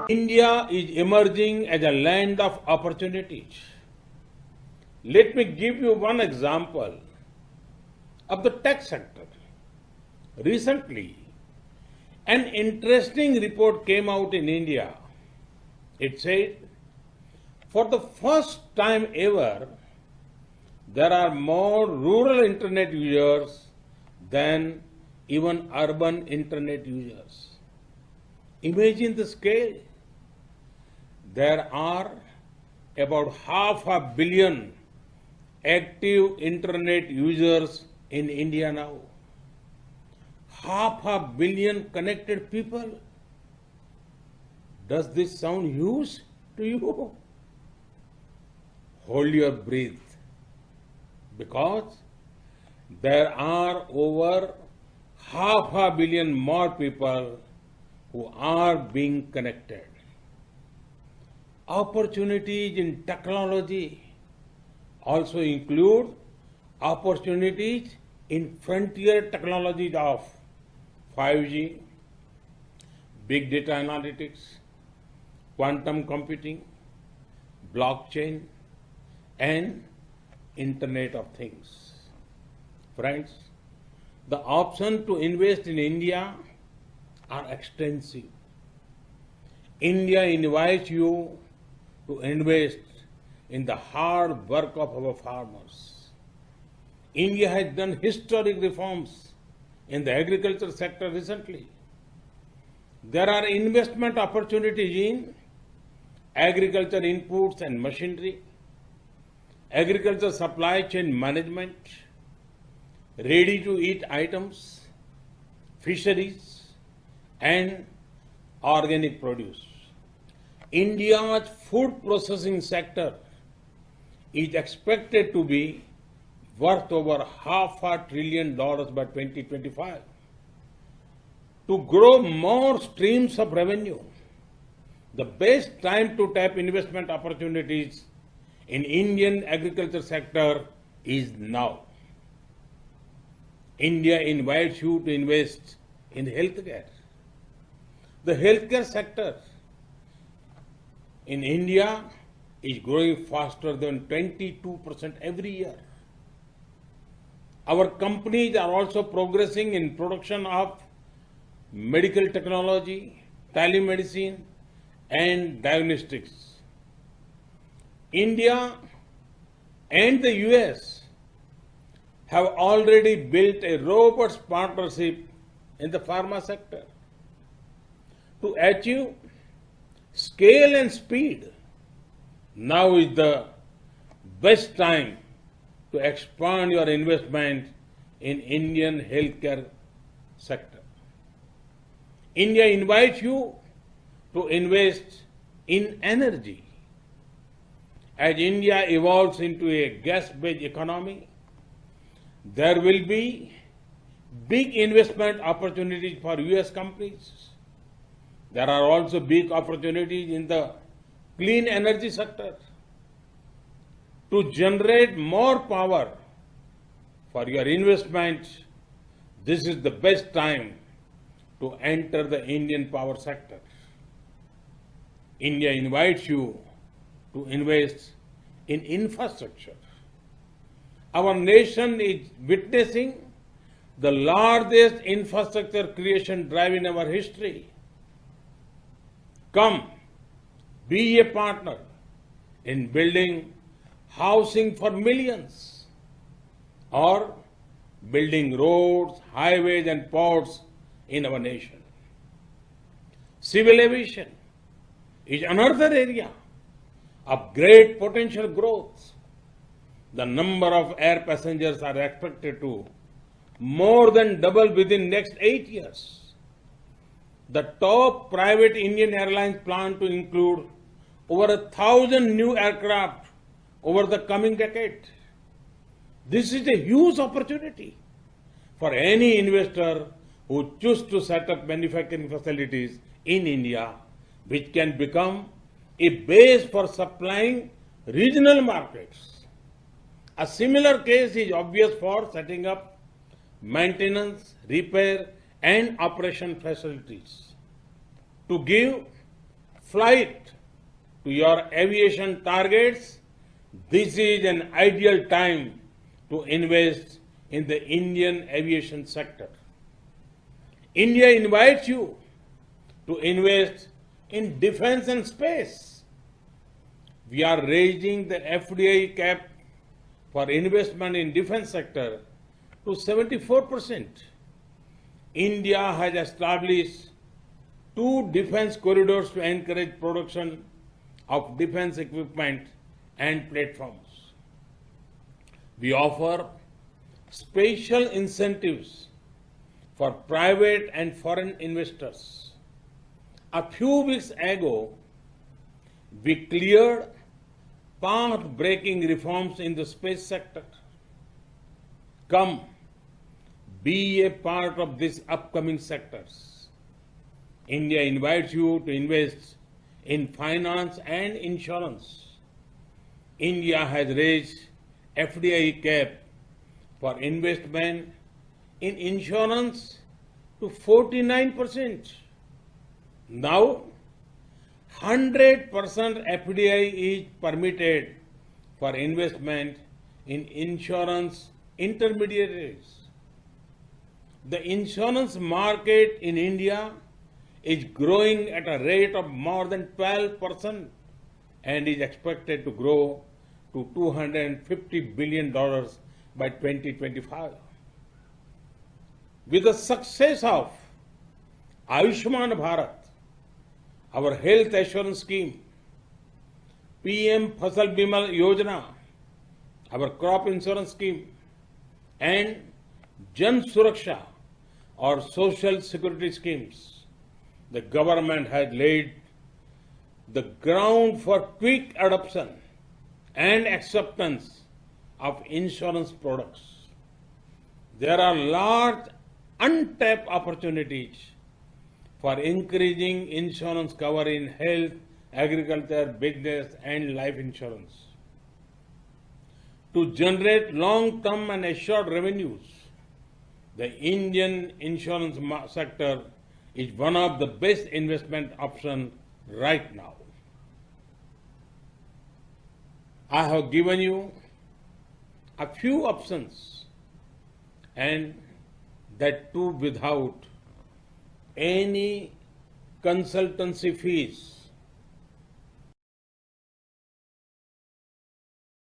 India is emerging as a land of opportunities. Let me give you one example of the tech sector. Recently, an interesting report came out in India. It said, for the first time ever, there are more rural internet users than even urban internet users. Imagine the scale. There are about 500 million active internet users in India now. 500 million connected people. Does this sound huge to you? Hold your breath, because there are over 500 million more people who are being connected. Opportunities in technology also include opportunities in frontier technologies of 5G, big data analytics, quantum computing, blockchain, and Internet of Things. Friends, the options to invest in India are extensive. India invites you to invest in the hard work of our farmers. India has done historic reforms in the agriculture sector recently. There are investment opportunities in agriculture inputs and machinery, agriculture supply chain management, ready-to-eat items, fisheries, and organic produce. India's food processing sector is expected to be worth over $500 billion by 2025. To grow more streams of revenue, the best time to tap investment opportunities in Indian agriculture sector is now. India invites you to invest in healthcare. The healthcare sector in India is growing faster than 22% every year. Our companies are also progressing in production of medical technology, telemedicine, and diagnostics. India and the US have already built a robust partnership in the pharma sector. To achieve scale and speed, now is the best time to expand your investment in Indian healthcare sector. India invites you to invest in energy. As India evolves into a gas-based economy, there will be big investment opportunities for US companies. There are also big opportunities in the clean energy sector. To generate more power for your investment, this is the best time to enter the Indian power sector. India invites you to invest in infrastructure. Our nation is witnessing the largest infrastructure creation drive in our history. Come, be a partner in building housing for millions, or building roads, highways, and ports in our nation. Civil aviation is another area of great potential growth. The number of air passengers are expected to more than double within next 8 years. The top private Indian airlines plan to include over 1,000 new aircraft over the coming decade. This is a huge opportunity for any investor who chooses to set up manufacturing facilities in India, which can become a base for supplying regional markets. A similar case is obvious for setting up maintenance, repair, and operation facilities. To give flight to your aviation targets, this is an ideal time to invest in the Indian aviation sector. India invites you to invest in defense and space. We are raising the FDI cap for investment in defense sector to 74%. India has established 2 defense corridors to encourage production of defense equipment and platforms. We offer special incentives for private and foreign investors. A few weeks ago, we cleared path-breaking reforms in the space sector. Come, be a part of these upcoming sectors. India invites you to invest in finance and insurance. India has raised FDI cap for investment in insurance to 49%. Now, 100% FDI is permitted for investment in insurance intermediaries. The insurance market in India is growing at a rate of more than 12% and is expected to grow to $250 billion by 2025. With the success of Ayushman Bharat, our health assurance scheme, PM Fasal Bima Yojana, our crop insurance scheme, and Jan Suraksha, or social security schemes, the government has laid the ground for quick adoption and acceptance of insurance products. There are large untapped opportunities for increasing insurance cover in health, agriculture, business, and life insurance. To generate long-term and assured revenues, the Indian insurance sector is one of the best investment options right now. I have given you a few options, and that too without any consultancy fees.